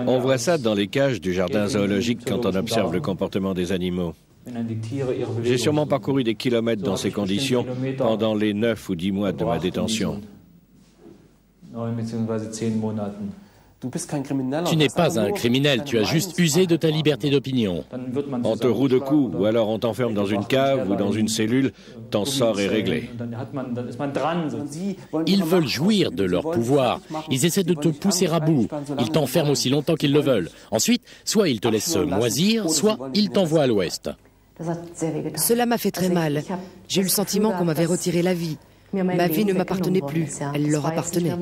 On voit ça dans les cages du jardin zoologique quand on observe le comportement des animaux. J'ai sûrement parcouru des kilomètres dans ces conditions pendant les 9 ou 10 mois de ma détention. Tu n'es pas un criminel, tu as juste usé de ta liberté d'opinion. On te roue de coups, ou alors on t'enferme dans une cave ou dans une cellule, ton sort est réglé. Ils veulent jouir de leur pouvoir. Ils essaient de te pousser à bout. Ils t'enferment aussi longtemps qu'ils le veulent. Ensuite, soit ils te laissent moisir, soit ils t'envoient à l'ouest. Cela m'a fait très mal. J'ai eu le sentiment qu'on m'avait retiré la vie. Ma vie ne m'appartenait plus, elle leur appartenait.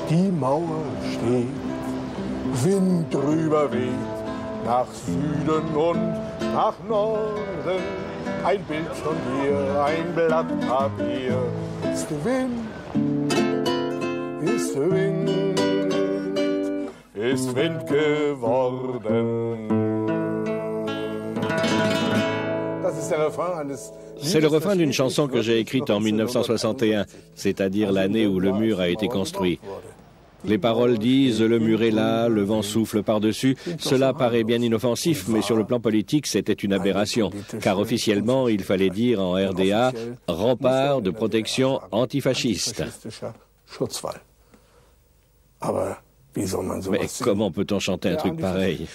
Die Mauer steht, Wind drüber weht, nach Süden und nach Norden. Ein Bild von dir, ein Blatt Papier. Ist der Wind, ist der Wind, ist Wind geworden. C'est le refrain d'une chanson que j'ai écrite en 1961, c'est-à-dire l'année où le mur a été construit. Les paroles disent « Le mur est là, le vent souffle par-dessus ». Cela paraît bien inoffensif, mais sur le plan politique, c'était une aberration. Car officiellement, il fallait dire en RDA « Rempart de protection antifasciste ». Mais comment peut-on chanter un truc pareil?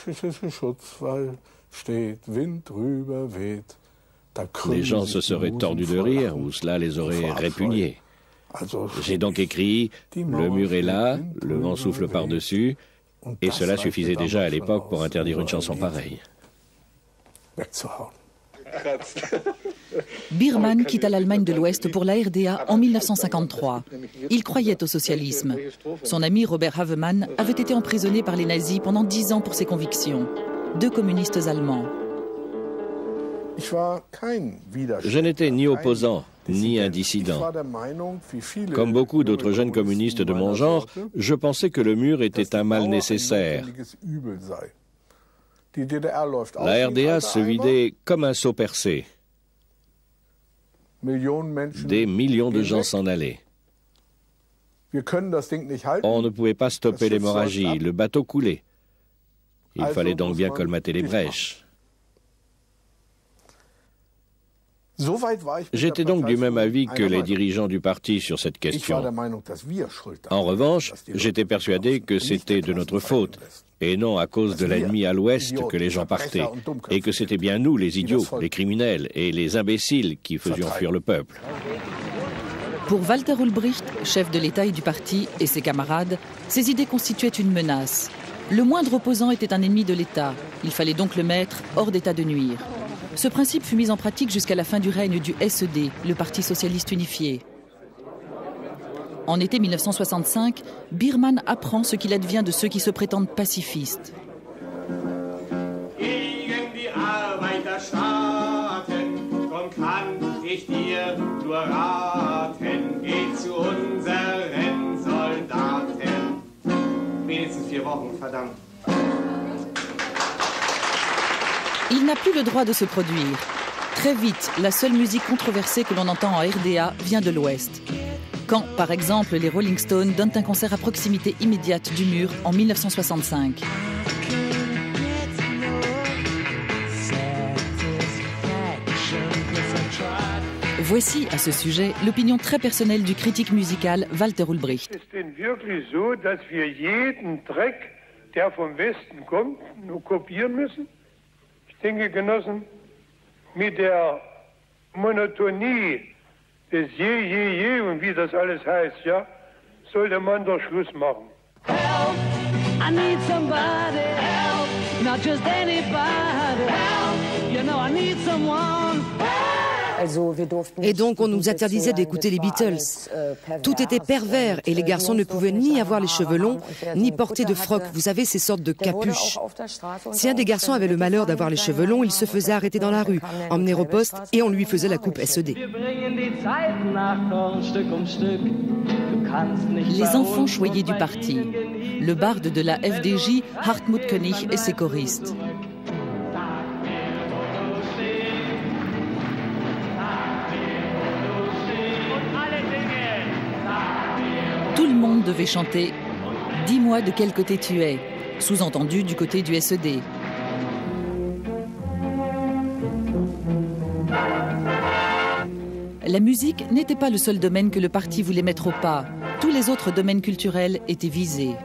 Les gens se seraient tordus de rire, ou cela les aurait répugnés. J'ai donc écrit « Le mur est là, le vent souffle par-dessus », et cela suffisait déjà à l'époque pour interdire une chanson pareille. Biermann quitta l'Allemagne de l'Ouest pour la RDA en 1953. Il croyait au socialisme. Son ami Robert Havemann avait été emprisonné par les nazis pendant 10 ans pour ses convictions. 2 communistes allemands. Je n'étais ni opposant, ni un dissident. Comme beaucoup d'autres jeunes communistes de mon genre, je pensais que le mur était un mal nécessaire. La RDA se vidait comme un seau percé. Des millions de gens s'en allaient. On ne pouvait pas stopper l'hémorragie, le bateau coulait. Il fallait donc bien colmater les brèches. J'étais donc du même avis que les dirigeants du parti sur cette question. En revanche, j'étais persuadé que c'était de notre faute, et non à cause de l'ennemi à l'ouest que les gens partaient, et que c'était bien nous, les idiots, les criminels et les imbéciles qui faisions fuir le peuple. Pour Walter Ulbricht, chef de l'État et du parti, et ses camarades, ces idées constituaient une menace. Le moindre opposant était un ennemi de l'État. Il fallait donc le mettre hors d'état de nuire. Ce principe fut mis en pratique jusqu'à la fin du règne du SED, le Parti socialiste unifié. En été 1965, Biermann apprend ce qu'il advient de ceux qui se prétendent pacifistes. Il n'a plus le droit de se produire. Très vite, la seule musique controversée que l'on entend en RDA vient de l'Ouest. Quand, par exemple, les Rolling Stones donnent un concert à proximité immédiate du mur en 1965. Voici, à ce sujet, l'opinion très personnelle du critique musical Walter Ulbricht. Ist denn wirklich so, dass wir jeden Dreck, der vom Westen kommt, nur kopieren müssen? Ich denke, Genossen, mit der Monotonie des Je und wie das alles heißt, ja, sollte man doch Schluss machen. Help, I need somebody, help, not just anybody, help, you know I need someone, help. Et donc on nous interdisait d'écouter les Beatles. Tout était pervers et les garçons ne pouvaient ni avoir les cheveux longs, ni porter de froc. Vous savez, ces sortes de capuches. Si un des garçons avait le malheur d'avoir les cheveux longs, il se faisait arrêter dans la rue, emmener au poste et on lui faisait la coupe SED. Les enfants choyés du parti. Le barde de la FDJ, Hartmut König et ses choristes. Tout le monde devait chanter « Dis-moi de quel côté tu es », sous-entendu du côté du SED. La musique n'était pas le seul domaine que le parti voulait mettre au pas. Tous les autres domaines culturels étaient visés.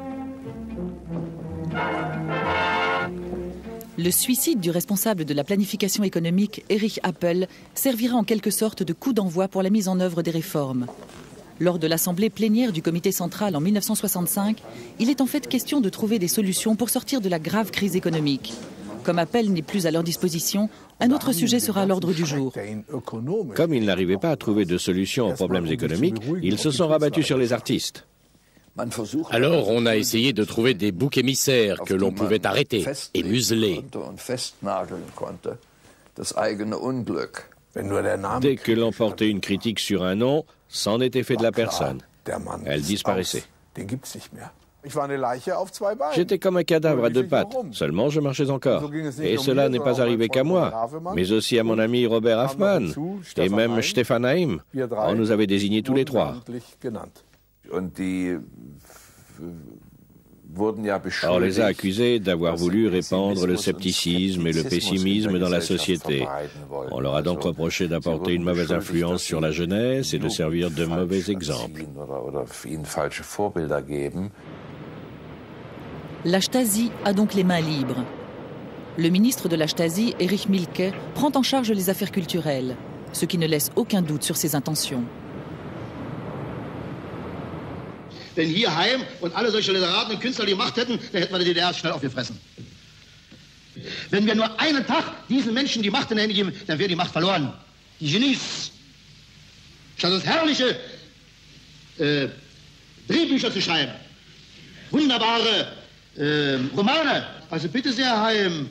Le suicide du responsable de la planification économique, Erich Appel, servira en quelque sorte de coup d'envoi pour la mise en œuvre des réformes. Lors de l'assemblée plénière du comité central en 1965, il est en fait question de trouver des solutions pour sortir de la grave crise économique. Comme Appel n'est plus à leur disposition, un autre sujet sera à l'ordre du jour. Comme ils n'arrivaient pas à trouver de solution aux problèmes économiques, ils se sont rabattus sur les artistes. Alors on a essayé de trouver des boucs émissaires que l'on pouvait arrêter et museler. Dès que l'on portait une critique sur un nom, c'en était fait de la personne. Elle disparaissait. J'étais comme un cadavre à deux pattes, seulement je marchais encore. Et cela n'est pas arrivé qu'à moi, mais aussi à mon ami Robert Haffman et même Stefan Haim. On nous avait désignés tous les trois. On les a accusés d'avoir voulu répandre le scepticisme et le pessimisme dans la société. On leur a donc reproché d'apporter une mauvaise influence sur la jeunesse et de servir de mauvais exemples. La Stasi a donc les mains libres. Le ministre de la Stasi, Erich Mielke, prend en charge les affaires culturelles, ce qui ne laisse aucun doute sur ses intentions. Wenn hier Heim und alle solche Literaten und Künstler die Macht hätten, dann hätten wir die DDR schnell aufgefressen. Wenn wir nur einen Tag diesen Menschen die Macht in die Hände geben, dann wäre die Macht verloren. Die Genies. Statt uns herrliche Drehbücher zu schreiben. Wunderbare Romane. Also bitte sehr, Heim.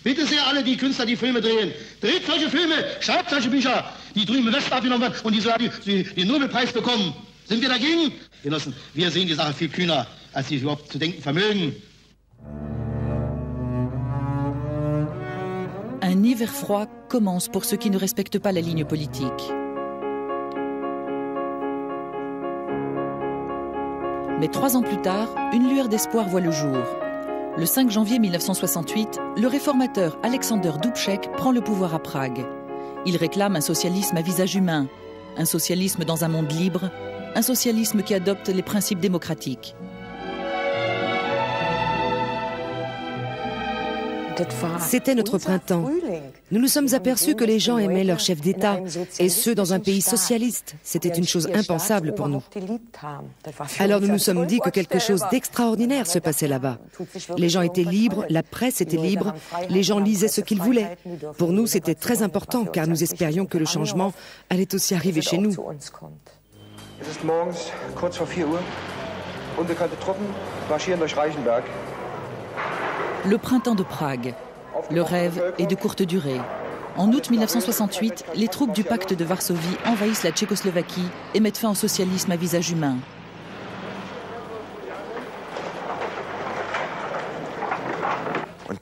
Bitte sehr, alle die Künstler, die Filme drehen. Dreht solche Filme, schreibt solche Bücher, die drüben im Westen abgenommen werden und die sogar den Nobelpreis bekommen. Sind wir dagegen? Genossen, wir sehen die Sache viel kühner, als sie überhaupt zu denken vermögen. Un hiver froid commence pour ceux qui ne respectent pas la ligne politique. Mais 3 ans plus tard, une lueur d'espoir voit le jour. Le 5 janvier 1968, le réformateur Alexander Dubček prend le pouvoir à Prague. Il réclame un socialisme à visage humain, un socialisme dans un monde libre, un socialisme qui adopte les principes démocratiques. C'était notre printemps. Nous nous sommes aperçus que les gens aimaient leur chef d'État, et ce dans un pays socialiste. C'était une chose impensable pour nous. Alors nous nous sommes dit que quelque chose d'extraordinaire se passait là-bas. Les gens étaient libres, la presse était libre, les gens lisaient ce qu'ils voulaient. Pour nous, c'était très important, car nous espérions que le changement allait aussi arriver chez nous. Es ist morgens kurz vor 4 Uhr. Unbekannte Truppen marschieren durch Reichenberg. Le printemps de Prague. Le rêve est de courte durée. En août 1968, les troupes du pacte de Varsovie envahissent la Tchécoslovaquie et mettent fin au socialisme à visage humain.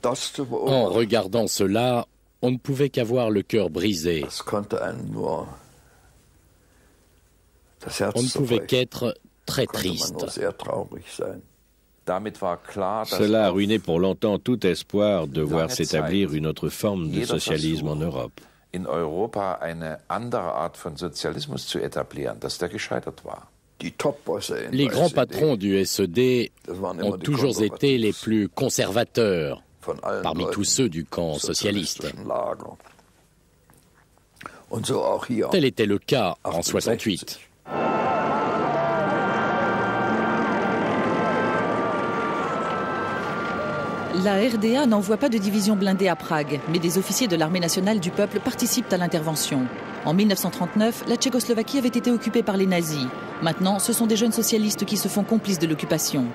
En regardant cela, on ne pouvait qu'avoir le cœur brisé. On ne pouvait qu'être très triste. Cela a ruiné pour longtemps tout espoir de voir s'établir une autre forme de socialisme en Europe. Les grands patrons du SED ont toujours été les plus conservateurs parmi tous ceux du camp socialiste. Tel était le cas en 1968. La RDA n'envoie pas de division blindée à Prague, mais des officiers de l'armée nationale du peuple participent à l'intervention. En 1939, la Tchécoslovaquie avait été occupée par les nazis. Maintenant, ce sont des jeunes socialistes qui se font complices de l'occupation.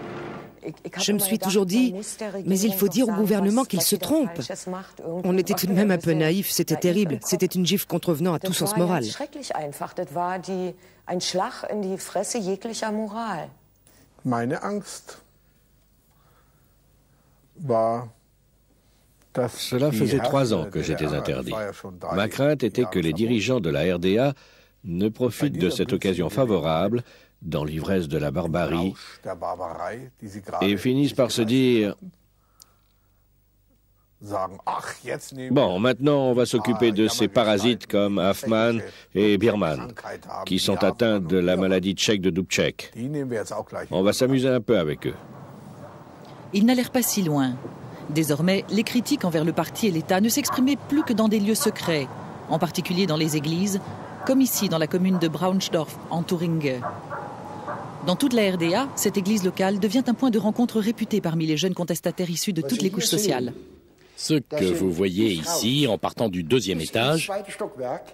Je me suis toujours dit, mais il faut dire au gouvernement qu'il se trompe. On était tout de même un peu naïfs, c'était terrible. C'était une gifle contrevenant à tout sens moral. Meine Angst war, Cela faisait 3 ans que j'étais interdit. Ma crainte était que les dirigeants de la RDA ne profitent de cette occasion favorable, dans l'ivresse de la barbarie, et finissent par se dire « Bon, maintenant on va s'occuper de ces parasites comme Hoffmann et Biermann, qui sont atteints de la maladie tchèque de Dubček. On va s'amuser un peu avec eux. » Ils n'allèrent pas si loin. Désormais, les critiques envers le parti et l'État ne s'exprimaient plus que dans des lieux secrets, en particulier dans les églises, comme ici dans la commune de Braunsdorf, en Thuringe. Dans toute la RDA, cette église locale devient un point de rencontre réputé parmi les jeunes contestataires issus de toutes les couches sociales. Ce que vous voyez ici, en partant du 2e étage,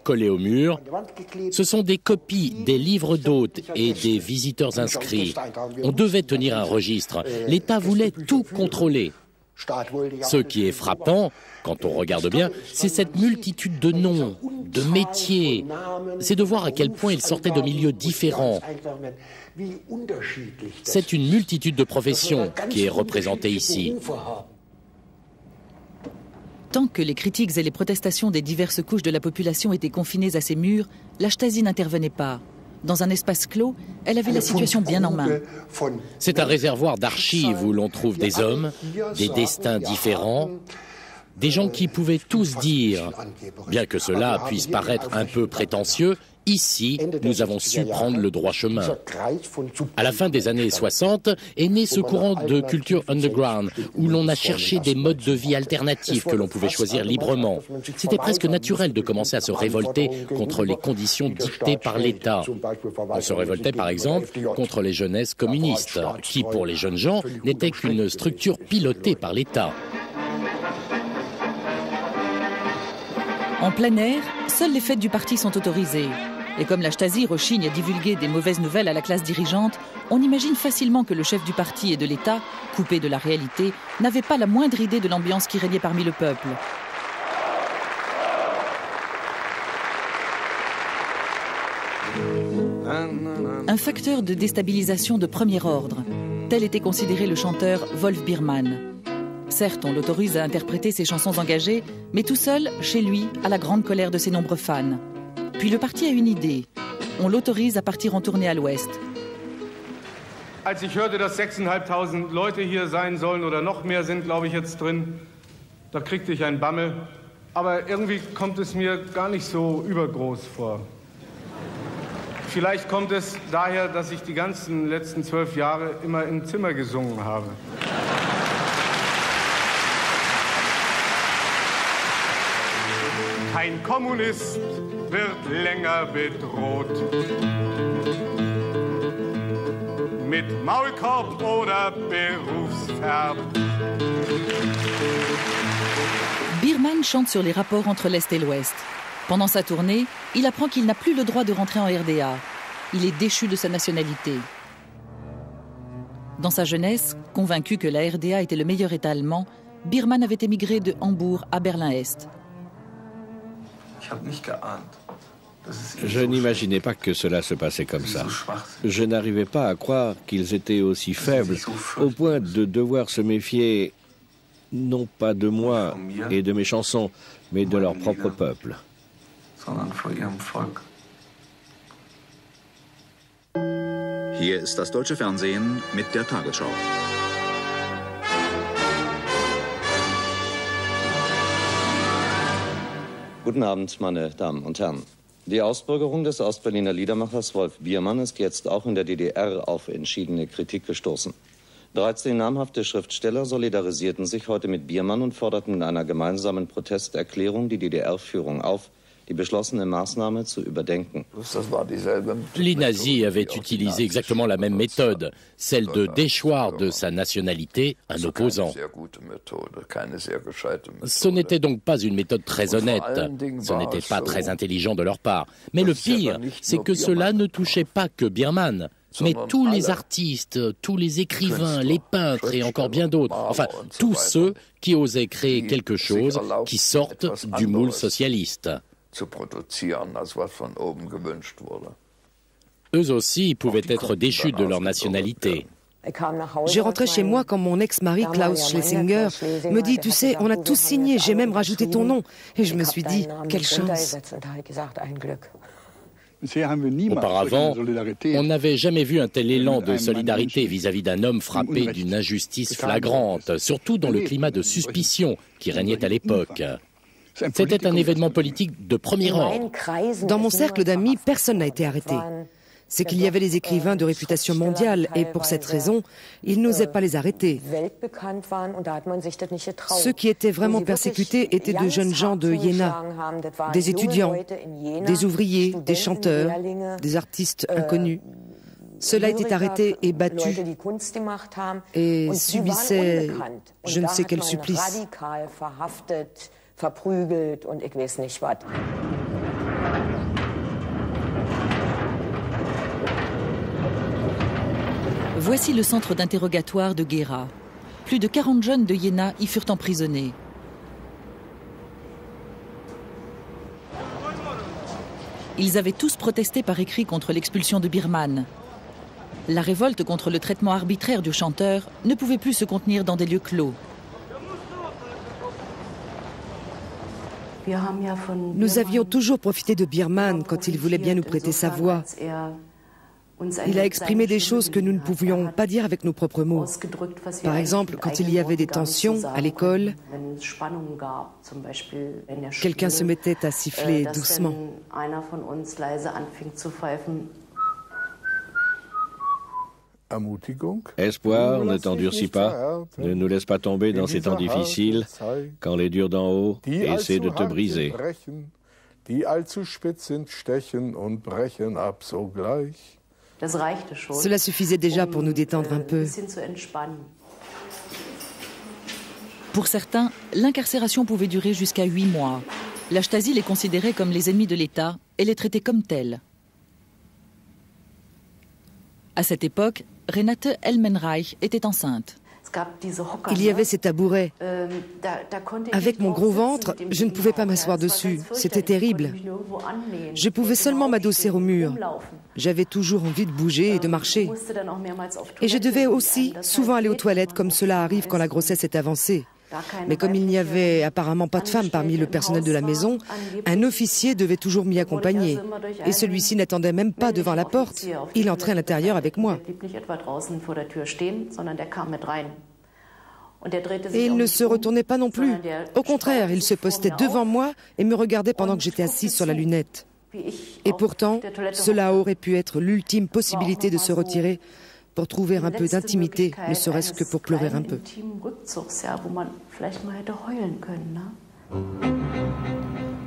collé au mur, ce sont des copies des livres d'hôtes et des visiteurs inscrits. On devait tenir un registre. L'État voulait tout contrôler. Ce qui est frappant, quand on regarde bien, c'est cette multitude de noms, de métiers. C'est de voir à quel point ils sortaient de milieux différents. C'est une multitude de professions qui est représentée ici. Tant que les critiques et les protestations des diverses couches de la population étaient confinées à ces murs, la Stasi n'intervenait pas. Dans un espace clos, elle avait la situation bien en main. C'est un réservoir d'archives où l'on trouve des hommes, des destins différents, des gens qui pouvaient tous dire, bien que cela puisse paraître un peu prétentieux, ici, nous avons su prendre le droit chemin. À la fin des années 60 est né ce courant de culture underground, où l'on a cherché des modes de vie alternatifs que l'on pouvait choisir librement. C'était presque naturel de commencer à se révolter contre les conditions dictées par l'État. On se révoltait par exemple contre les jeunesses communistes, qui pour les jeunes gens n'étaient qu'une structure pilotée par l'État. En plein air, seules les fêtes du parti sont autorisées. Et comme la Stasi rechigne à divulguer des mauvaises nouvelles à la classe dirigeante, on imagine facilement que le chef du parti et de l'État, coupé de la réalité, n'avait pas la moindre idée de l'ambiance qui régnait parmi le peuple. Un facteur de déstabilisation de premier ordre. Tel était considéré le chanteur Wolf Biermann. Certes, on l'autorise à interpréter ses chansons engagées, mais tout seul, chez lui, à la grande colère de ses nombreux fans. Puis le parti a une idée. On l'autorise à partir en tournée à l'Ouest. Als ich hörte, dass 6.500 Leute hier sein sollen oder noch mehr sind, glaube ich, jetzt drin, da kriegte ich einen Bammel. Aber irgendwie kommt es mir gar nicht so übergroß vor. Vielleicht kommt es daher, dass ich die ganzen letzten 12 Jahre immer im Zimmer gesungen habe. Kein Kommunist wird länger bedroht. Mit Maulkorb oder Berufsverb. Biermann chante sur les rapports entre l'Est et l'Ouest. Pendant sa tournée, il apprend qu'il n'a plus le droit de rentrer en RDA. Il est déchu de sa nationalité. Dans sa jeunesse, convaincu que la RDA était le meilleur État allemand, Biermann avait émigré de Hambourg à Berlin-Est. Je n'imaginais pas que cela se passait comme ça. Je n'arrivais pas à croire qu'ils étaient aussi faibles, au point de devoir se méfier, non pas de moi et de mes chansons, mais de leur propre peuple. Hier ist das deutsche Fernsehen mit der Tagesschau. Guten Abend, meine Damen und Herren. Die Ausbürgerung des Ostberliner Liedermachers Wolf Biermann ist jetzt auch in der DDR auf entschiedene Kritik gestoßen. 13 namhafte Schriftsteller solidarisierten sich heute mit Biermann und forderten in einer gemeinsamen Protesterklärung die DDR-Führung auf, die beschlossene Maßnahme zu überdenken. Les nazis avaient utilisé exactement la même méthode, celle de déchoir de sa nationalité un opposant. Ce n'était donc pas une méthode très honnête, ce n'était pas très intelligent de leur part. Mais le pire, c'est que cela ne touchait pas que Biermann, mais tous les artistes, tous les écrivains, les peintres et encore bien d'autres, enfin tous ceux qui osaient créer quelque chose qui sorte du moule socialiste. Eux aussi pouvaient être déchus de leur nationalité. Je rentrais chez moi quand mon ex-mari Klaus Schlesinger me dit « Tu sais, on a tous signé, j'ai même rajouté ton nom. » Et je me suis dit « Quelle chance !» Auparavant, on n'avait jamais vu un tel élan de solidarité vis-à-vis d'un homme frappé d'une injustice flagrante, surtout dans le climat de suspicion qui régnait à l'époque. C'était un événement politique de premier ordre. Dans mon cercle d'amis, personne n'a été arrêté. C'est qu'il y avait des écrivains de réputation mondiale et pour cette raison, ils n'osaient pas les arrêter. Ceux qui étaient vraiment persécutés étaient de jeunes gens de Jena, des étudiants, des ouvriers, des chanteurs, des artistes inconnus. Ceux-là étaient arrêtés et battus et subissaient je ne sais quel supplice. Voici le centre d'interrogatoire de Gera. Plus de 40 jeunes de Jena y furent emprisonnés. Ils avaient tous protesté par écrit contre l'expulsion de Biermann. La révolte contre le traitement arbitraire du chanteur ne pouvait plus se contenir dans des lieux clos. Nous avions toujours profité de Biermann quand il voulait bien nous prêter sa voix. Il a exprimé des choses que nous ne pouvions pas dire avec nos propres mots. Par exemple, quand il y avait des tensions à l'école, quelqu'un se mettait à siffler doucement. Espoir, ne t'endurcis pas, ne nous laisse pas tomber dans ces temps difficiles, quand les durs d'en haut essaient de te briser. Cela suffisait déjà pour nous détendre un peu. Pour certains, l'incarcération pouvait durer jusqu'à 8 mois. La Stasi les considérait comme les ennemis de l'État et les traitait comme tels. À cette époque, Renate Elmenreich était enceinte. Il y avait ces tabourets. Avec mon gros ventre, je ne pouvais pas m'asseoir dessus. C'était terrible. Je pouvais seulement m'adosser au mur. J'avais toujours envie de bouger et de marcher. Et je devais aussi souvent aller aux toilettes, comme cela arrive quand la grossesse est avancée. Mais comme il n'y avait apparemment pas de femme parmi le personnel de la maison, un officier devait toujours m'y accompagner. Et celui-ci n'attendait même pas devant la porte. Il entrait à l'intérieur avec moi. Et il ne se retournait pas non plus. Au contraire, il se postait devant moi et me regardait pendant que j'étais assise sur la lunette. Et pourtant, cela aurait pu être l'ultime possibilité de se retirer pour trouver un peu d'intimité, ne serait-ce que pour pleurer un peu.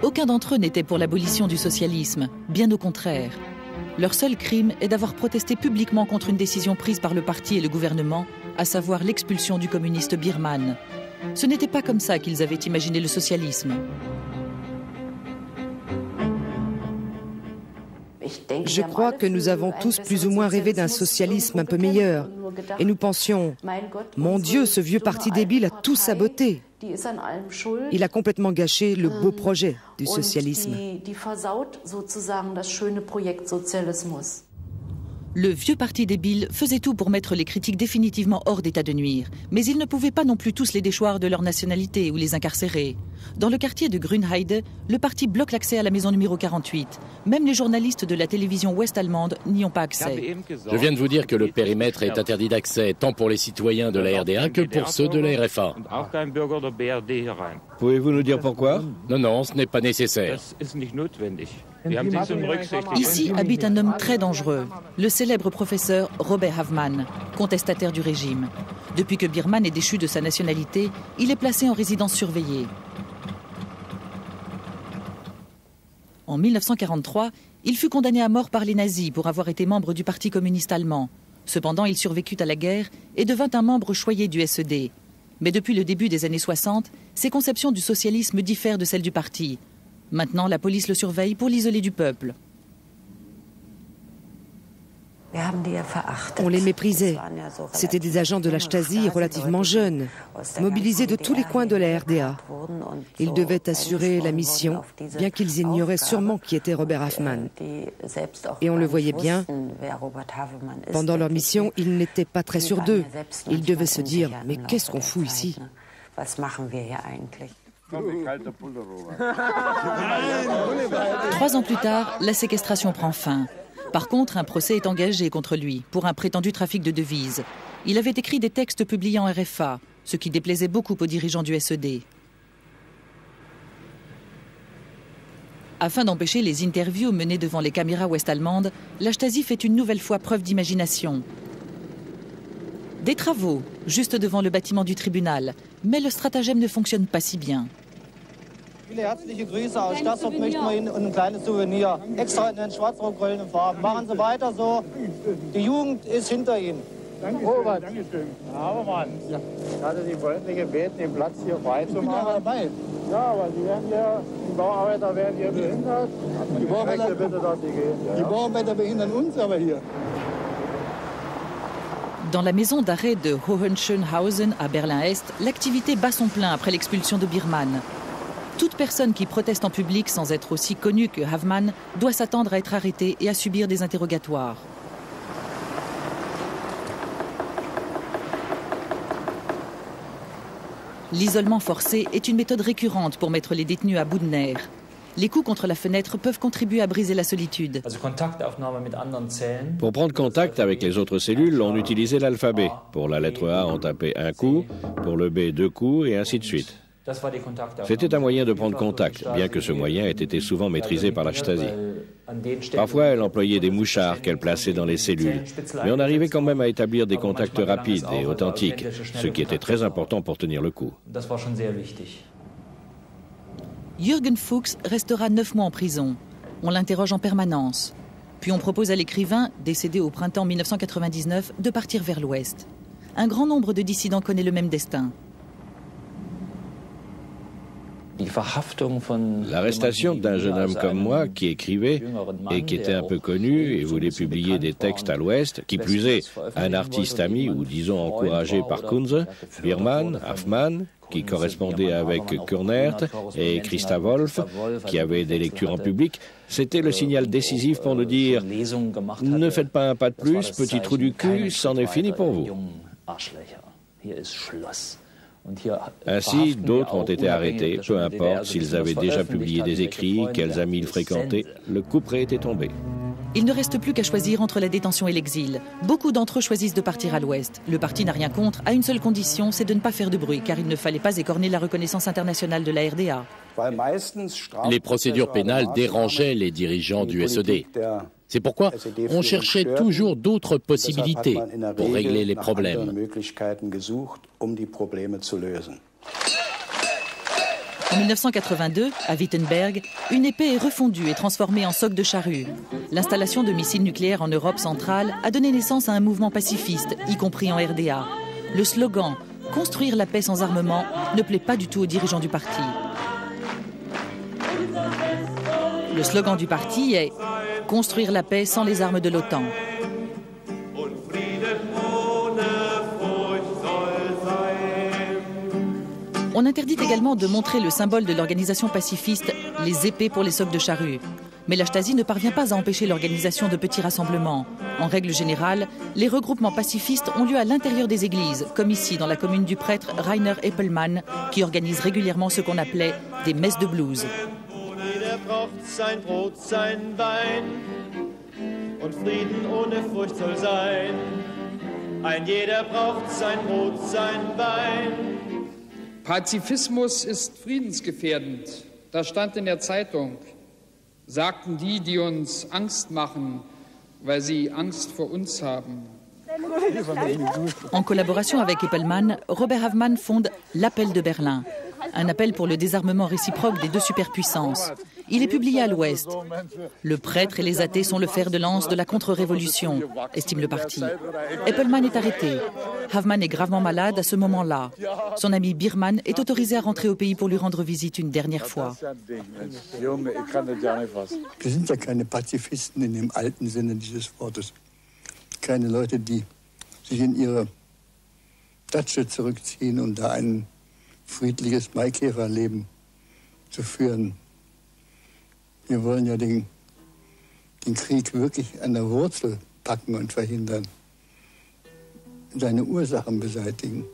Aucun d'entre eux n'était pour l'abolition du socialisme, bien au contraire. Leur seul crime est d'avoir protesté publiquement contre une décision prise par le parti et le gouvernement, à savoir l'expulsion du communiste Biermann. Ce n'était pas comme ça qu'ils avaient imaginé le socialisme. Je crois que nous avons tous plus ou moins rêvé d'un socialisme un peu meilleur. Et nous pensions, mon Dieu, ce vieux parti débile a tout saboté. Il a complètement gâché le beau projet du socialisme. Le vieux parti débile faisait tout pour mettre les critiques définitivement hors d'état de nuire. Mais ils ne pouvaient pas non plus tous les déchoir de leur nationalité ou les incarcérer. Dans le quartier de Grünheide, le parti bloque l'accès à la maison numéro 48. Même les journalistes de la télévision ouest-allemande n'y ont pas accès. Je viens de vous dire que le périmètre est interdit d'accès, tant pour les citoyens de la RDA que pour ceux de la RFA. Pouvez-vous nous dire pourquoi? Non, ce n'est pas nécessaire. Ici habite un homme très dangereux, le célèbre professeur Robert Havmann, contestataire du régime. Depuis que Biermann est déchu de sa nationalité, il est placé en résidence surveillée. En 1943, il fut condamné à mort par les nazis pour avoir été membre du Parti communiste allemand. Cependant, il survécut à la guerre et devint un membre choyé du SED. Mais depuis le début des années 60, ses conceptions du socialisme diffèrent de celles du parti. Maintenant, la police le surveille pour l'isoler du peuple. On les méprisait. C'étaient des agents de la Stasi relativement jeunes, mobilisés de tous les coins de la RDA. Ils devaient assurer la mission, bien qu'ils ignoraient sûrement qui était Robert Havemann. Et on le voyait bien, pendant leur mission, ils n'étaient pas très sûrs d'eux. Ils devaient se dire « Mais qu'est-ce qu'on fout ici ?» 3 ans plus tard, la séquestration prend fin. Par contre, un procès est engagé contre lui pour un prétendu trafic de devises. Il avait écrit des textes publiés en RFA, ce qui déplaisait beaucoup aux dirigeants du SED. Afin d'empêcher les interviews menées devant les caméras ouest-allemandes, la Stasi fait une nouvelle fois preuve d'imagination. Des travaux, juste devant le bâtiment du tribunal, mais le stratagème ne fonctionne pas si bien. Viele herzliche Grüße aus Stassop möchten wir Ihnen ein kleines Souvenir extra in den schwarz-rot-goldenen Farben. Machen Sie weiter so. Die Jugend ist hinter Ihnen. Robert. Dankeschön. Habermann. Ja. Ich hatte Sie freundlich gebeten, den Platz hier frei zu machen. Dabei. Ja, aber Sie werden hier, die Bauarbeiter werden hier behindert. Die Bauarbeiter bitte, dass Sie gehen. Ja. Die Bauarbeiter behindern uns aber hier. Dans la maison d'arrêt de Hohenschönhausen à Berlin-Est, l'activité bat son plein après l'expulsion de Biermann. Toute personne qui proteste en public sans être aussi connue que Havemann doit s'attendre à être arrêtée et à subir des interrogatoires. L'isolement forcé est une méthode récurrente pour mettre les détenus à bout de nerfs. Les coups contre la fenêtre peuvent contribuer à briser la solitude. Pour prendre contact avec les autres cellules, on utilisait l'alphabet. Pour la lettre A, on tapait un coup, pour le B, 2 coups, et ainsi de suite. C'était un moyen de prendre contact, bien que ce moyen ait été souvent maîtrisé par la Stasi. Parfois, elle employait des mouchards qu'elle plaçait dans les cellules, mais on arrivait quand même à établir des contacts rapides et authentiques, ce qui était très important pour tenir le coup. Jürgen Fuchs restera 9 mois en prison. On l'interroge en permanence. Puis on propose à l'écrivain, décédé au printemps 1999, de partir vers l'ouest. Un grand nombre de dissidents connaît le même destin. L'arrestation d'un jeune homme comme moi, qui écrivait et qui était un peu connu et voulait publier des textes à l'Ouest, qui plus est, un artiste ami ou disons encouragé par Kunze, Biermann, Havemann, qui correspondait avec Kurnert et Christa Wolf, qui avait des lectures en public, c'était le signal décisif pour nous dire « Ne faites pas un pas de plus, petit trou du cul, c'en est fini pour vous ». Ainsi, d'autres ont été arrêtés, peu importe s'ils avaient déjà publié des écrits, quels amis ils fréquentaient, le couperet était tombé. Il ne reste plus qu'à choisir entre la détention et l'exil. Beaucoup d'entre eux choisissent de partir à l'ouest. Le parti n'a rien contre, à une seule condition, c'est de ne pas faire de bruit, car il ne fallait pas écorner la reconnaissance internationale de la RDA. Les procédures pénales dérangeaient les dirigeants du SED. C'est pourquoi on cherchait toujours d'autres possibilités pour régler les problèmes. En 1982, à Wittenberg, une épée est refondue et transformée en soc de charrue. L'installation de missiles nucléaires en Europe centrale a donné naissance à un mouvement pacifiste, y compris en RDA. Le slogan « Construire la paix sans armement » ne plaît pas du tout aux dirigeants du parti. Le slogan du parti est « Construire la paix sans les armes de l'OTAN ». On interdit également de montrer le symbole de l'organisation pacifiste, les épées pour les socs de charrue. Mais la Stasi ne parvient pas à empêcher l'organisation de petits rassemblements. En règle générale, les regroupements pacifistes ont lieu à l'intérieur des églises, comme ici dans la commune du prêtre Rainer Eppelmann, qui organise régulièrement ce qu'on appelait des messes de blues. Pazifismus ist friedensgefährdend. Das stand in der Zeitung. Sagten die, die uns Angst machen, weil sie Angst vor uns haben. En collaboration avec Eppelmann, Robert Havemann fonde l'Appel de Berlin, un appel pour le désarmement réciproque des deux superpuissances. Il est publié à l'Ouest. Le prêtre et les athées sont le fer de lance de la contre-révolution, estime le parti. Eppelmann est arrêté. Havmann est gravement malade à ce moment-là. Son ami Biermann est autorisé à rentrer au pays pour lui rendre visite une dernière fois. Wir sind ja keine Pazifisten in dem alten Sinne dieses Wortes. Keine Leute, die sich in ihre Datsche zurückziehen und da ein friedliches Maikäferleben zu führen. Wir wollen ja den Krieg wirklich an der Wurzel packen und verhindern. Seine Ursachen beseitigen.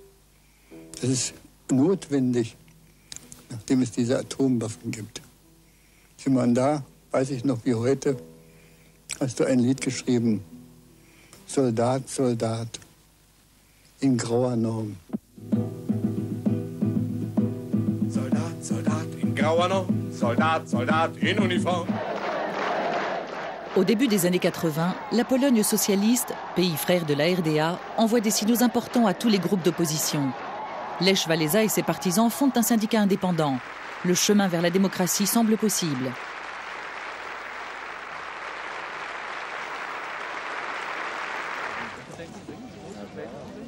Das ist notwendig, nachdem es diese Atomwaffen gibt. Simon, da weiß ich noch wie heute, hast du ein Lied geschrieben. Soldat, Soldat, in grauer Norm. Soldat, Soldat, in grauer Norm. Soldat, Soldat, in uniforme. Au début des années 80, la Pologne socialiste, pays frère de la RDA, envoie des signaux importants à tous les groupes d'opposition. Lech Walesa et ses partisans fondent un syndicat indépendant. Le chemin vers la démocratie semble possible.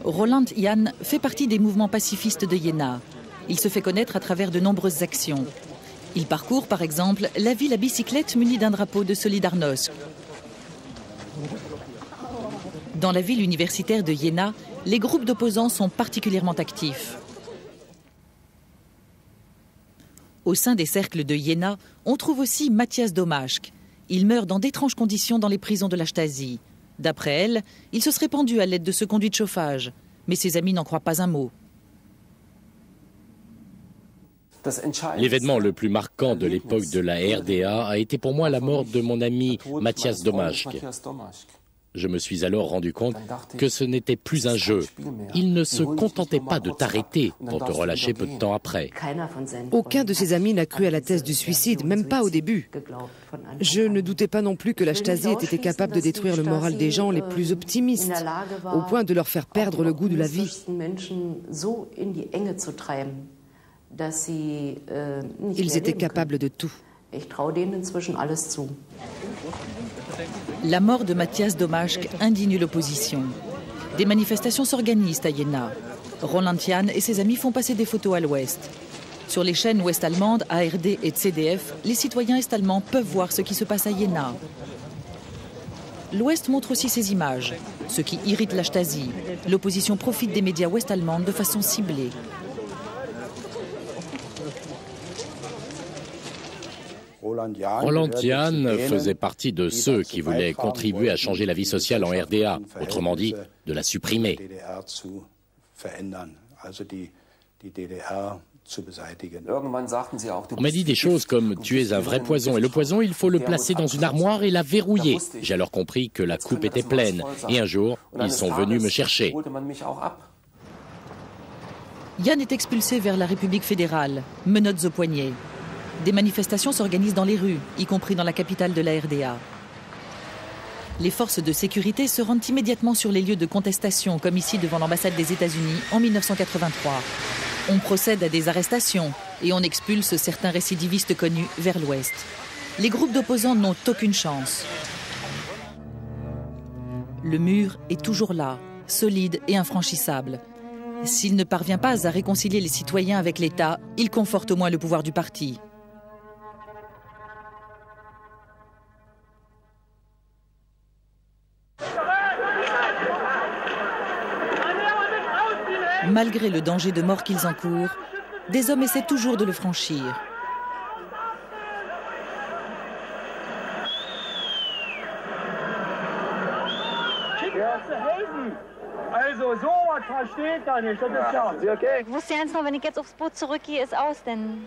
Roland Jahn fait partie des mouvements pacifistes de Jena. Il se fait connaître à travers de nombreuses actions. Il parcourt, par exemple, la ville à bicyclette munie d'un drapeau de Solidarność. Dans la ville universitaire de Jena, les groupes d'opposants sont particulièrement actifs. Au sein des cercles de Jena, on trouve aussi Matthias Domaschke. Il meurt dans d'étranges conditions dans les prisons de la Stasi. D'après elle, il se serait pendu à l'aide de ce conduit de chauffage. Mais ses amis n'en croient pas un mot. L'événement le plus marquant de l'époque de la RDA a été pour moi la mort de mon ami Matthias Domaschke. Je me suis alors rendu compte que ce n'était plus un jeu. Il ne se contentait pas de t'arrêter pour te relâcher peu de temps après. Aucun de ses amis n'a cru à la thèse du suicide, même pas au début. Je ne doutais pas non plus que la Stasi ait été capable de détruire le moral des gens les plus optimistes, au point de leur faire perdre le goût de la vie. Ils étaient capables de tout. La mort de Matthias Domaschke indigne l'opposition. Des manifestations s'organisent à Jena. Roland Jahn et ses amis font passer des photos à l'Ouest. Sur les chaînes ouest-allemandes, ARD et CDF, les citoyens est-allemands peuvent voir ce qui se passe à Jena. L'Ouest montre aussi ces images, ce qui irrite la Stasi. L'opposition profite des médias ouest-allemands de façon ciblée. Roland Jahn faisait partie de ceux qui voulaient contribuer à changer la vie sociale en RDA, autrement dit, de la supprimer. On m'a dit des choses comme « tu es un vrai poison et le poison, il faut le placer dans une armoire et la verrouiller ». J'ai alors compris que la coupe était pleine et un jour, ils sont venus me chercher. Jahn est expulsé vers la République fédérale, menottes aux poignets. Des manifestations s'organisent dans les rues, y compris dans la capitale de la RDA. Les forces de sécurité se rendent immédiatement sur les lieux de contestation, comme ici devant l'ambassade des États-Unis en 1983. On procède à des arrestations et on expulse certains récidivistes connus vers l'ouest. Les groupes d'opposants n'ont aucune chance. Le mur est toujours là, solide et infranchissable. S'il ne parvient pas à réconcilier les citoyens avec l'État, il conforte au moins le pouvoir du parti. Malgré le danger de mort qu'ils encourent, des hommes essaient toujours de le franchir. Ich wusste ganz noch, wenn ich jetzt aufs Boot zurückgehe, ist aus, denn...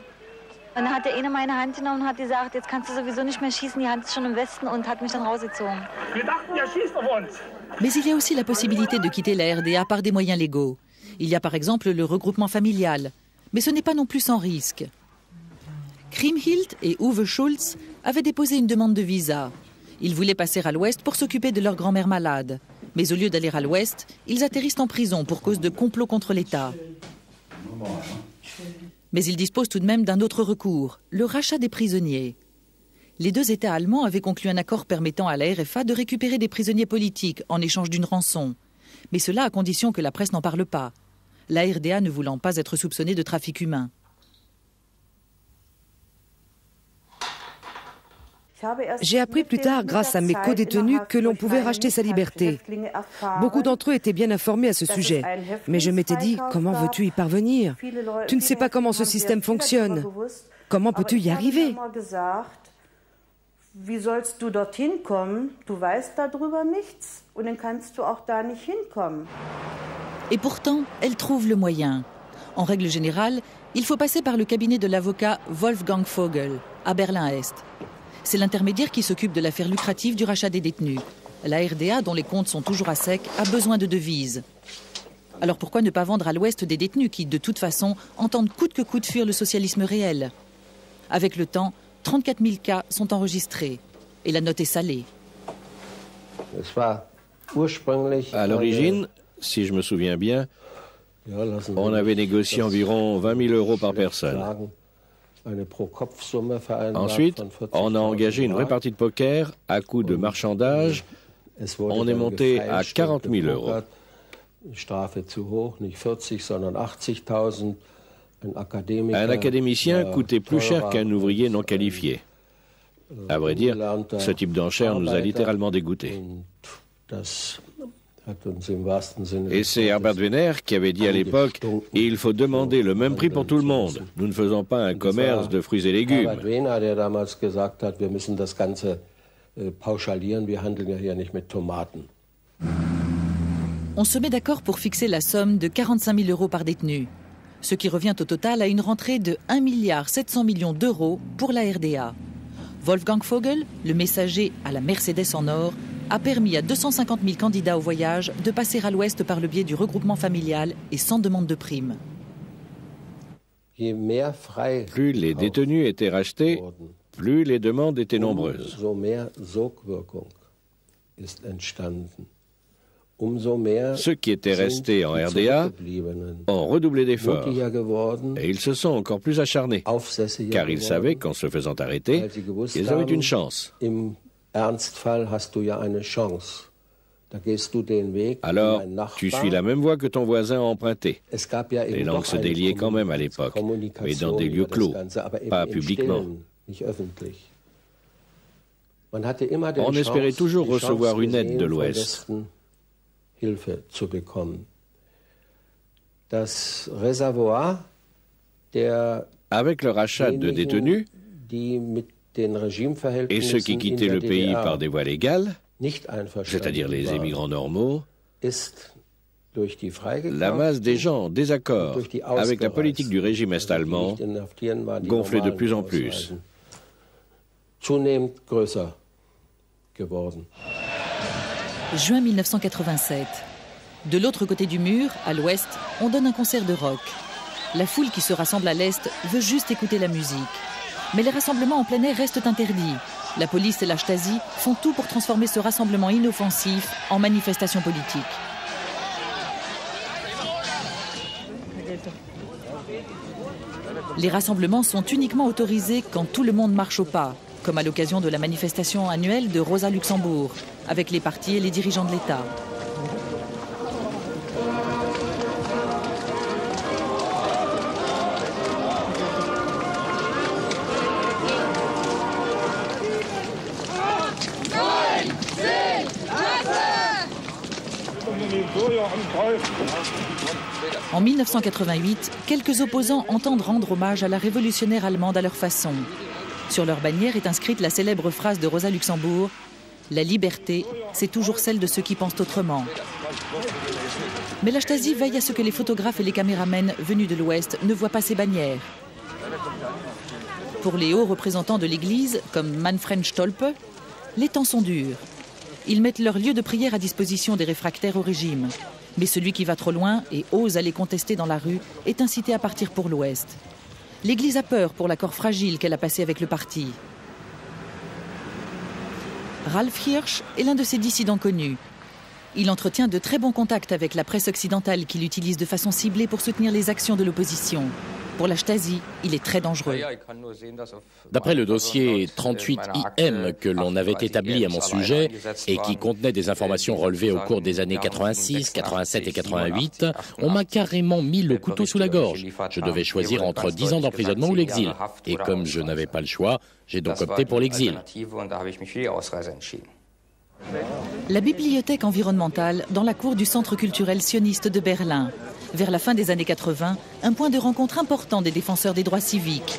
Und dann hat der eine meine Hand genommen und hat gesagt, jetzt kannst du sowieso nicht mehr schießen, die Hand ist schon im Westen und hat mich dann rausgezogen. Wir dachten, ihr schießt auf uns. Mais il y a aussi la possibilité de quitter la RDA par des moyens légaux. Il y a par exemple le regroupement familial, mais ce n'est pas non plus sans risque. Kriemhild et Uwe Schulz avaient déposé une demande de visa. Ils voulaient passer à l'ouest pour s'occuper de leur grand-mère malade. Mais au lieu d'aller à l'ouest, ils atterrissent en prison pour cause de complot contre l'État. Mais ils disposent tout de même d'un autre recours, le rachat des prisonniers. Les deux États allemands avaient conclu un accord permettant à la RFA de récupérer des prisonniers politiques en échange d'une rançon. Mais cela à condition que la presse n'en parle pas, la RDA ne voulant pas être soupçonnée de trafic humain. J'ai appris plus tard, grâce à mes co-détenus, que l'on pouvait racheter sa liberté. Beaucoup d'entre eux étaient bien informés à ce sujet. Mais je m'étais dit, comment veux-tu y parvenir? Tu ne sais pas comment ce système fonctionne. Comment peux-tu y arriver? Wie sollst du dorthin kommen? Du weißt darüber nichts und dann kannst du auch da nicht hinkommen. Et pourtant, elle trouve le moyen. En règle générale, il faut passer par le cabinet de l'avocat Wolfgang Vogel, à Berlin-Est. C'est l'intermédiaire qui s'occupe de l'affaire lucrative du rachat des détenus. La RDA, dont les comptes sont toujours à sec, a besoin de devises. Alors pourquoi ne pas vendre à l'Ouest des détenus qui, de toute façon, entendent coûte que coûte fuir le socialisme réel? Avec le temps, 34 000 cas sont enregistrés. Et la note est salée. À l'origine, si je me souviens bien, on avait négocié environ 20 000 euros par personne. Ensuite, on a engagé une vraie partie de poker à coût de marchandage. On est monté à 40 000 euros. Un académicien coûtait plus cher qu'un ouvrier non qualifié. À vrai dire, ce type d'enchère nous a littéralement dégoûtés. Et c'est Herbert Wehner qui avait dit à l'époque « Il faut demander le même prix pour tout le monde. Nous ne faisons pas un commerce de fruits et légumes. » On se met d'accord pour fixer la somme de 45 000 euros par détenu, ce qui revient au total à une rentrée de 1 700 000 000 d'euros pour la RDA. Wolfgang Vogel, le messager à la Mercedes en or, a permis à 250 000 candidats au voyage de passer à l'Ouest par le biais du regroupement familial et sans demande de prime. Plus les détenus étaient rachetés, plus les demandes étaient nombreuses. Ceux qui étaient restés en RDA ont redoublé d'efforts et ils se sont encore plus acharnés, car ils savaient qu'en se faisant arrêter, ils avaient une chance. Alors, tu suis la même voie que ton voisin a emprunté. Les langues se déliaient quand même à l'époque, mais dans des lieux clos, pas publiquement. On espérait toujours recevoir une aide de l'Ouest. Avec le rachat de détenus et ceux qui quittaient le pays par des voies légales, c'est-à-dire les émigrants normaux, la masse des gens en désaccord avec la politique du régime est-allemand gonflait de plus en plus. Juin 1987. De l'autre côté du mur, à l'ouest, on donne un concert de rock. La foule qui se rassemble à l'est veut juste écouter la musique. Mais les rassemblements en plein air restent interdits. La police et la Stasi font tout pour transformer ce rassemblement inoffensif en manifestation politique. Les rassemblements sont uniquement autorisés quand tout le monde marche au pas, comme à l'occasion de la manifestation annuelle de Rosa Luxembourg, avec les partis et les dirigeants de l'État. En 1988, quelques opposants entendent rendre hommage à la révolutionnaire allemande à leur façon. Sur leur bannière est inscrite la célèbre phrase de Rosa Luxembourg « La liberté, c'est toujours celle de ceux qui pensent autrement ». Mais la Stasi veille à ce que les photographes et les caméramens venus de l'Ouest ne voient pas ces bannières. Pour les hauts représentants de l'Église, comme Manfred Stolpe, les temps sont durs. Ils mettent leur lieu de prière à disposition des réfractaires au régime. Mais celui qui va trop loin et ose aller contester dans la rue est incité à partir pour l'Ouest. L'Église a peur pour l'accord fragile qu'elle a passé avec le parti. Ralf Hirsch est l'un de ces dissidents connus. Il entretient de très bons contacts avec la presse occidentale qui l'utilise de façon ciblée pour soutenir les actions de l'opposition. Pour la Stasi, il est très dangereux. D'après le dossier 38IM que l'on avait établi à mon sujet et qui contenait des informations relevées au cours des années 86, 87 et 88, on m'a carrément mis le couteau sous la gorge. Je devais choisir entre 10 ans d'emprisonnement ou l'exil. Et comme je n'avais pas le choix, j'ai donc opté pour l'exil. La bibliothèque environnementale dans la cour du Centre culturel sioniste de Berlin. Vers la fin des années 80, un point de rencontre important des défenseurs des droits civiques.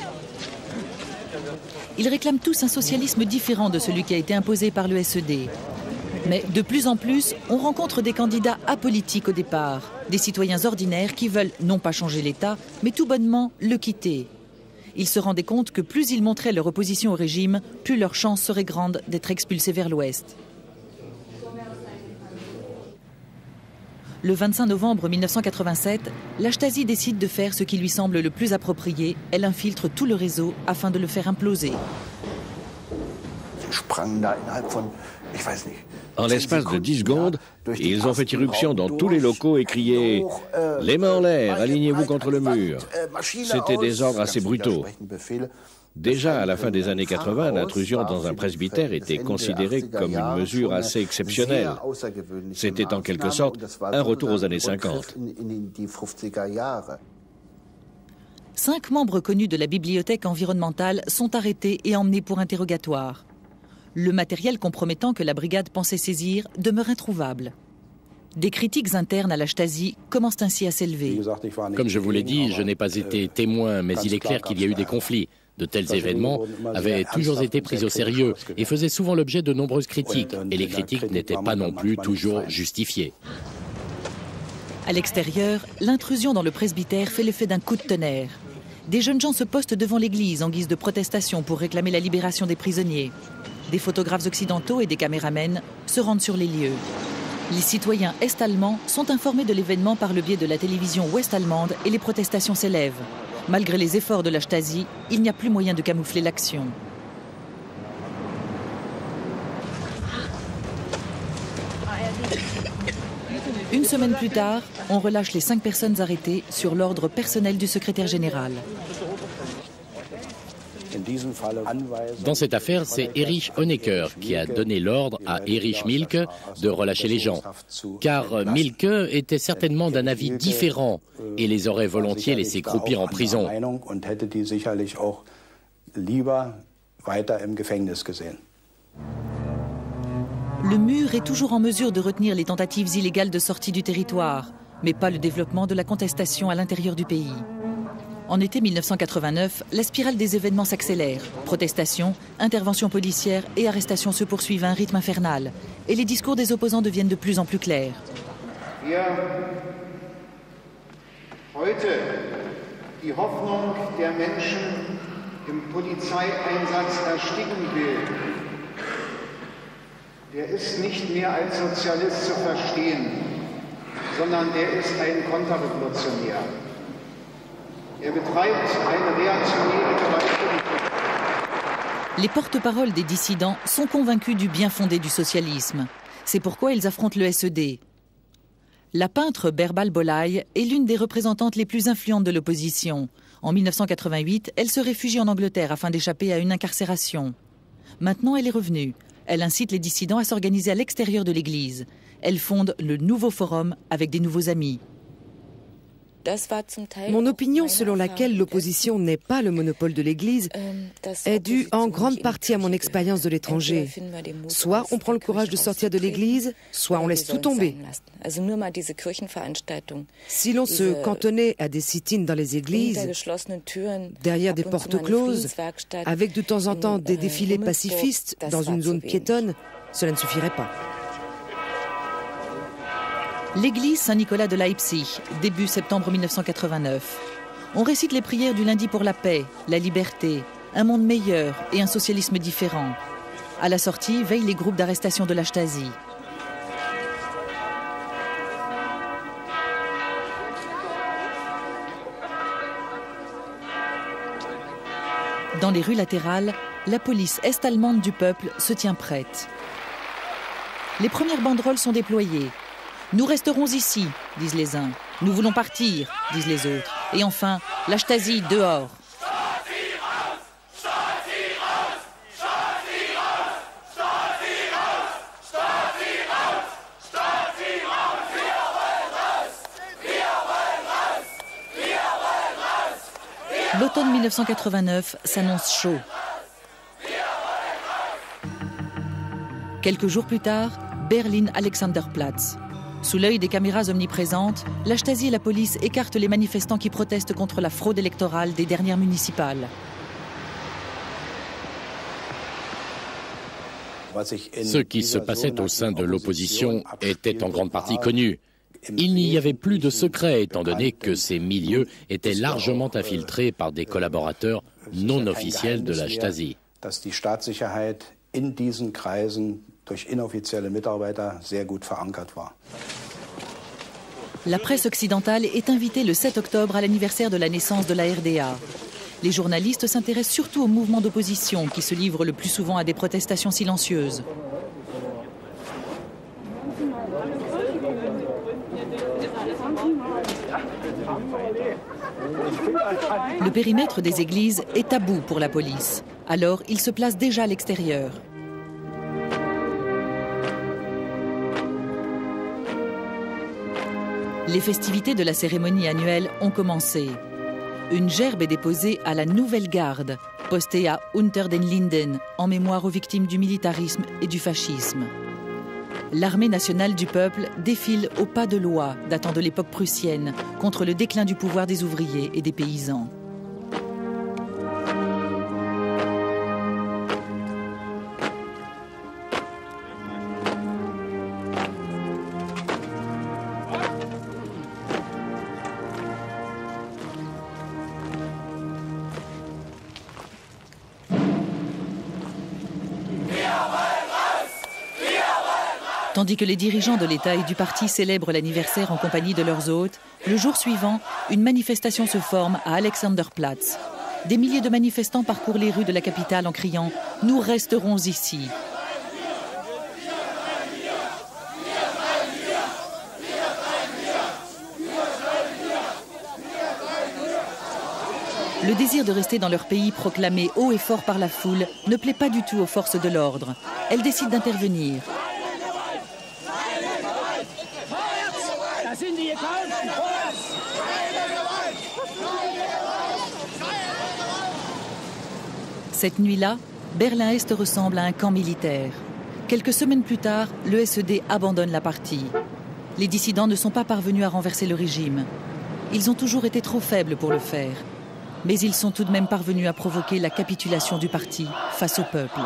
Ils réclament tous un socialisme différent de celui qui a été imposé par le SED. Mais de plus en plus, on rencontre des candidats apolitiques au départ, des citoyens ordinaires qui veulent non pas changer l'État, mais tout bonnement le quitter. Ils se rendaient compte que plus ils montraient leur opposition au régime, plus leur chance serait grande d'être expulsés vers l'Ouest. Le 25 novembre 1987, la Stasi décide de faire ce qui lui semble le plus approprié. Elle infiltre tout le réseau afin de le faire imploser. En l'espace de 10 secondes, ils ont fait irruption dans tous les locaux et crié « Les mains en l'air, alignez-vous contre le mur ». C'était des ordres assez brutaux. Déjà, à la fin des années 80, l'intrusion dans un presbytère était considérée comme une mesure assez exceptionnelle. C'était en quelque sorte un retour aux années 50. 5 membres connus de la bibliothèque environnementale sont arrêtés et emmenés pour interrogatoire. Le matériel compromettant que la brigade pensait saisir demeure introuvable. Des critiques internes à la Stasi commencent ainsi à s'élever. Comme je vous l'ai dit, je n'ai pas été témoin, mais il est clair qu'il y a eu des conflits. De tels événements avaient toujours été pris au sérieux et faisaient souvent l'objet de nombreuses critiques. Et les critiques n'étaient pas non plus toujours justifiées. À l'extérieur, l'intrusion dans le presbytère fait l'effet d'un coup de tonnerre. Des jeunes gens se postent devant l'église en guise de protestation pour réclamer la libération des prisonniers. Des photographes occidentaux et des caméramens se rendent sur les lieux. Les citoyens est-allemands sont informés de l'événement par le biais de la télévision ouest-allemande et les protestations s'élèvent. Malgré les efforts de la Stasi, il n'y a plus moyen de camoufler l'action. Une semaine plus tard, on relâche les 5 personnes arrêtées sur l'ordre personnel du secrétaire général. Dans cette affaire, c'est Erich Honecker qui a donné l'ordre à Erich Mielke de relâcher les gens. Car Mielke était certainement d'un avis différent et les aurait volontiers laissés croupir en prison. Le mur est toujours en mesure de retenir les tentatives illégales de sortie du territoire, mais pas le développement de la contestation à l'intérieur du pays. En été 1989, la spirale des événements s'accélère. Protestations, interventions policières et arrestations se poursuivent à un rythme infernal. Et les discours des opposants deviennent de plus en plus clairs. Heute die Hoffnung der Menschen im Polizeieinsatz ersticken will, der ist nicht mehr als Sozialist zu verstehen, sondern der ist ein Konterrevolutionär. Er betreibt eine reaktionäre Gewaltpolitik. Les porte-paroles des dissidents sont convaincus du bien fondé du socialisme. C'est pourquoi ils affrontent le SED. La peintre Berbal Bolay est l'une des représentantes les plus influentes de l'opposition. En 1988, elle se réfugie en Angleterre afin d'échapper à une incarcération. Maintenant, elle est revenue. Elle incite les dissidents à s'organiser à l'extérieur de l'Église. Elle fonde le Nouveau Forum avec des nouveaux amis. Mon opinion selon laquelle l'opposition n'est pas le monopole de l'Église est due en grande partie à mon expérience de l'étranger. Soit on prend le courage de sortir de l'Église, soit on laisse tout tomber. Si l'on se cantonnait à des sit-ins dans les églises, derrière des portes closes, avec de temps en temps des défilés pacifistes dans une zone piétonne, cela ne suffirait pas. L'église Saint-Nicolas de Leipzig, début septembre 1989. On récite les prières du lundi pour la paix, la liberté, un monde meilleur et un socialisme différent. À la sortie, veillent les groupes d'arrestation de la Stasi. Dans les rues latérales, la police est-allemande du peuple se tient prête. Les premières banderoles sont déployées. « Nous resterons ici », disent les uns. « Nous voulons partir », disent les autres. Et enfin, la Stasi dehors. L'automne 1989 s'annonce chaud. Quelques jours plus tard, Berlin-Alexanderplatz. Sous l'œil des caméras omniprésentes, la Stasi et la police écartent les manifestants qui protestent contre la fraude électorale des dernières municipales. Ce qui se passait au sein de l'opposition était en grande partie connu. Il n'y avait plus de secret étant donné que ces milieux étaient largement infiltrés par des collaborateurs non officiels de la Stasi. La presse occidentale est invitée le 7 octobre à l'anniversaire de la naissance de la RDA. Les journalistes s'intéressent surtout aux mouvements d'opposition qui se livrent le plus souvent à des protestations silencieuses. Le périmètre des églises est tabou pour la police. Alors, ils se placent déjà à l'extérieur. Les festivités de la cérémonie annuelle ont commencé. Une gerbe est déposée à la Nouvelle Garde, postée à Unter den Linden, en mémoire aux victimes du militarisme et du fascisme. L'armée nationale du peuple défile au pas de loi datant de l'époque prussienne contre le déclin du pouvoir des ouvriers et des paysans. Tandis que les dirigeants de l'État et du parti célèbrent l'anniversaire en compagnie de leurs hôtes, le jour suivant, une manifestation se forme à Alexanderplatz. Des milliers de manifestants parcourent les rues de la capitale en criant « Nous resterons ici ». Le désir de rester dans leur pays proclamé haut et fort par la foule ne plaît pas du tout aux forces de l'ordre. Elles décident d'intervenir. Cette nuit-là, Berlin-Est ressemble à un camp militaire. Quelques semaines plus tard, le SED abandonne la partie. Les dissidents ne sont pas parvenus à renverser le régime. Ils ont toujours été trop faibles pour le faire. Mais ils sont tout de même parvenus à provoquer la capitulation du parti face au peuple.